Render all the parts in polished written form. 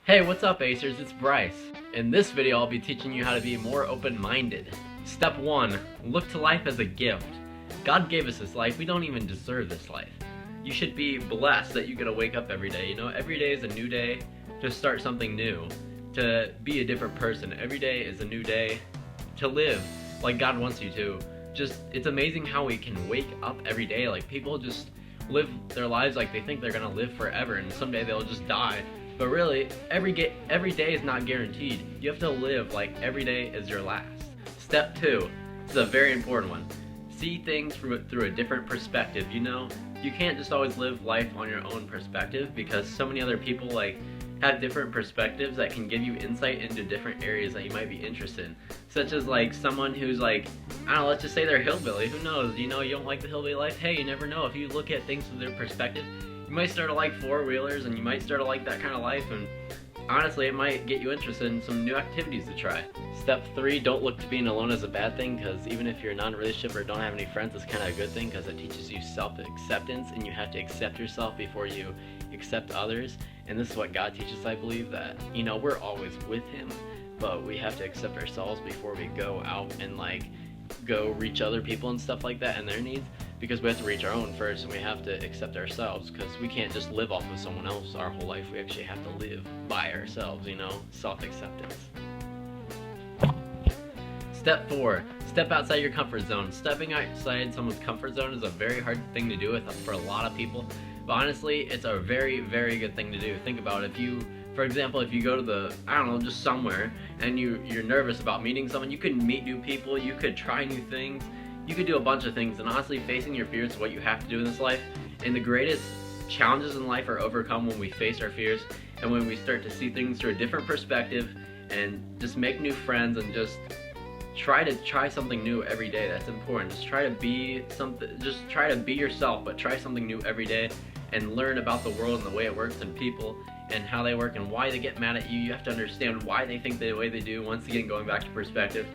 Hey, what's up Acers? It's Bryce. In this video I'll be teaching you how to be more open-minded. Step 1. Look to life as a gift. God gave us this life, we don't even deserve this life. You should be blessed that you get to wake up every day. You know, every day is a new day to start something new, to be a different person. Every day is a new day to live like God wants you to. It's amazing how we can wake up every day. Like, people just live their lives like they think they're gonna live forever and someday they'll just die. But really, every day is not guaranteed. You have to live like every day is your last. Step 2, this is a very important one. See things through a different perspective. You know, you can't just always live life on your own perspective, because so many other people have different perspectives that can give you insight into different areas that you might be interested in. Such as someone who's I don't know, let's just say they're hillbilly. Who knows? You know, you don't like the hillbilly life? Hey, you never know. If you look at things from their perspective, you might start to like four-wheelers and you might start to like that kind of life, and honestly it might get you interested in some new activities to try. Step 3, don't look to being alone as a bad thing, because even if you're not in a relationship or don't have any friends, it's kind of a good thing, because it teaches you self-acceptance, and you have to accept yourself before you accept others. And this is what God teaches, I believe, that, you know, we're always with Him, but we have to accept ourselves before we go out and go reach other people and stuff like that and their needs, because we have to reach our own first, and we have to accept ourselves, because we can't just live off of someone else our whole life. We actually have to live by ourselves, you know, self-acceptance. Step 4, step outside your comfort zone. Stepping outside someone's comfort zone is a very hard thing to do for a lot of people, but honestly, it's a very, very good thing to do. Think about it. For example, if you go to just somewhere, and you're nervous about meeting someone, you could meet new people, you could try new things, you could do a bunch of things, and honestly, facing your fears is what you have to do in this life. And the greatest challenges in life are overcome when we face our fears, and when we start to see things through a different perspective, and just make new friends, and just try something new every day. That's important. Just try to be yourself, but try something new every day, and learn about the world and the way it works, and people and how they work and why they get mad at you. You have to understand why they think the way they do. Once again, going back to perspective,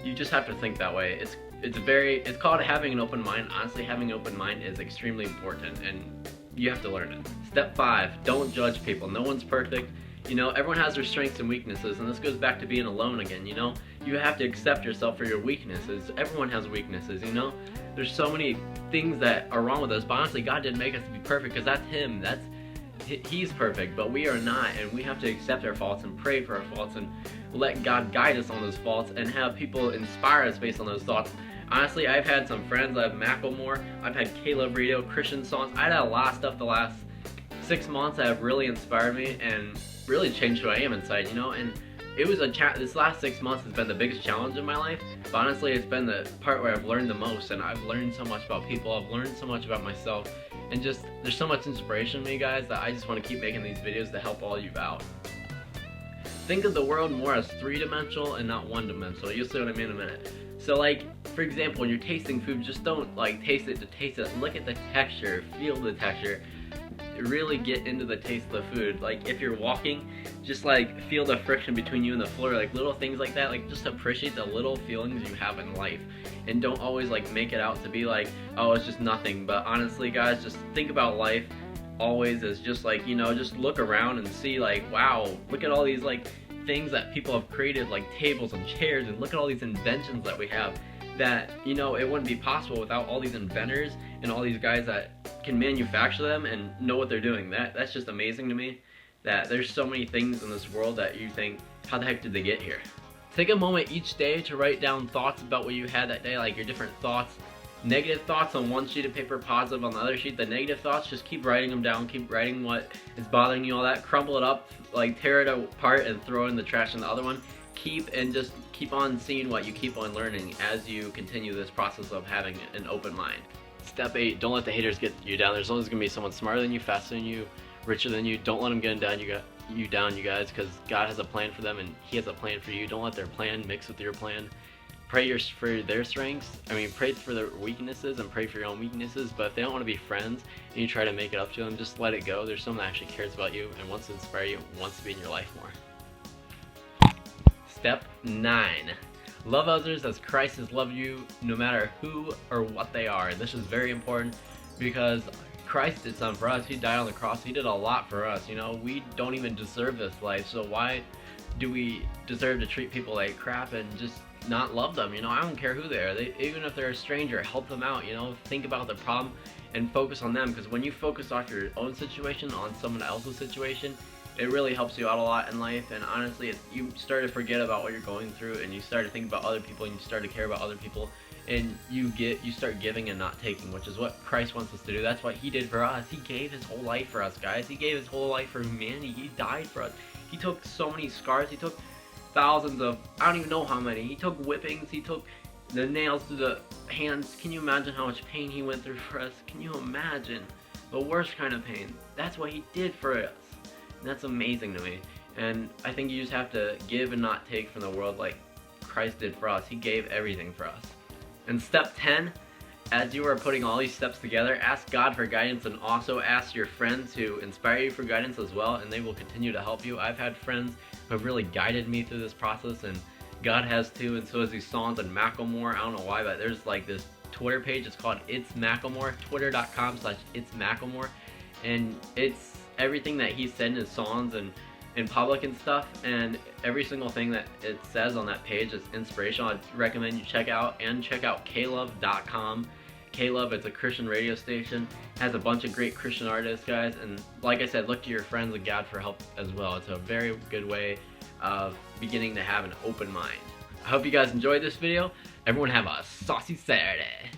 you just have to think that way. It's called having an open mind. Honestly, having an open mind is extremely important, and you have to learn it. Step 5, don't judge people. No one's perfect. You know, everyone has their strengths and weaknesses, and this goes back to being alone again. You know, you have to accept yourself for your weaknesses. Everyone has weaknesses, you know. There's so many things that are wrong with us, but honestly, God didn't make us to be perfect, because that's Him. He's perfect, but we are not, and we have to accept our faults and pray for our faults and let God guide us on those faults, and have people inspire us based on those thoughts. Honestly, I've had some friends. I have Macklemore, I've had Caleb Radio, Christian songs. I've had a lot of stuff the last 6 months that have really inspired me and really changed who I am inside, you know. And it was this last 6 months has been the biggest challenge in my life, but honestly, it's been the part where I've learned the most, and I've learned so much about people, I've learned so much about myself, and just there's so much inspiration in me, guys, that I just want to keep making these videos to help all you out. Think of the world more as 3-dimensional and not 1-dimensional. You'll see what I mean in a minute. So for example, when you're tasting food, just don't taste it to taste it. Look at the texture, feel the texture, really get into the taste of the food. If you're walking, just feel the friction between you and the floor, little things like that. Just appreciate the little feelings you have in life, and don't always make it out to be oh, it's just nothing. But honestly, guys, just think about life always as just you know, just look around and see wow, look at all these things that people have created, tables and chairs, and look at all these inventions that we have, that, you know, it wouldn't be possible without all these inventors and all these guys that can manufacture them and know what they're doing. That's just amazing to me, that there's so many things in this world that you think, how the heck did they get here? Take a moment each day to write down thoughts about what you had that day, your different thoughts. Negative thoughts on one sheet of paper, positive on the other sheet. The negative thoughts, just keep writing them down, keep writing what is bothering you, all that. Crumple it up, tear it apart and throw it in the trash in the other one. Just keep on seeing what you keep on learning as you continue this process of having an open mind. Step 8, don't let the haters get you down. There's always going to be someone smarter than you, faster than you, richer than you. Don't let them get you down, you guys, because God has a plan for them, and He has a plan for you. Don't let their plan mix with your plan. Pray for their strengths. Pray for their weaknesses, and pray for your own weaknesses. But if they don't want to be friends and you try to make it up to them, just let it go. There's someone that actually cares about you and wants to inspire you and wants to be in your life more. Step 9. Love others as Christ has loved you, no matter who or what they are. This is very important, because Christ did something for us. He died on the cross. He did a lot for us. You know, we don't even deserve this life. So why do we deserve to treat people like crap and just not love them? You know, I don't care who they are. Even if they're a stranger, help them out. You know, think about the problem and focus on them. Because when you focus off your own situation on someone else's situation, it really helps you out a lot in life. And honestly, you start to forget about what you're going through, and you start to think about other people, and you start to care about other people, and you start giving and not taking, which is what Christ wants us to do. That's what he did for us. He gave his whole life for us, guys. He gave his whole life for humanity. He died for us. He took so many scars. He took thousands of, I don't even know how many. He took whippings. He took the nails to the hands. Can you imagine how much pain he went through for us? Can you imagine the worst kind of pain? That's what he did for us. And that's amazing to me. And I think you just have to give and not take from the world like Christ did for us. He gave everything for us. And step 10, as you are putting all these steps together, ask God for guidance, and also ask your friends who inspire you for guidance as well, and they will continue to help you. I've had friends who have really guided me through this process, and God has too, and so has these songs and Macklemore. I don't know why, but there's like this Twitter page. It's called It's Macklemore, twitter.com/itsmacklemore, and it's everything that he said in his songs and in public and stuff, and every single thing that it says on that page is inspirational. I'd recommend you check out klove.com. K-Love, it's a Christian radio station, has a bunch of great Christian artists, guys, and like I said, look to your friends and God for help as well. It's a very good way of beginning to have an open mind. I hope you guys enjoyed this video. Everyone have a saucy Saturday.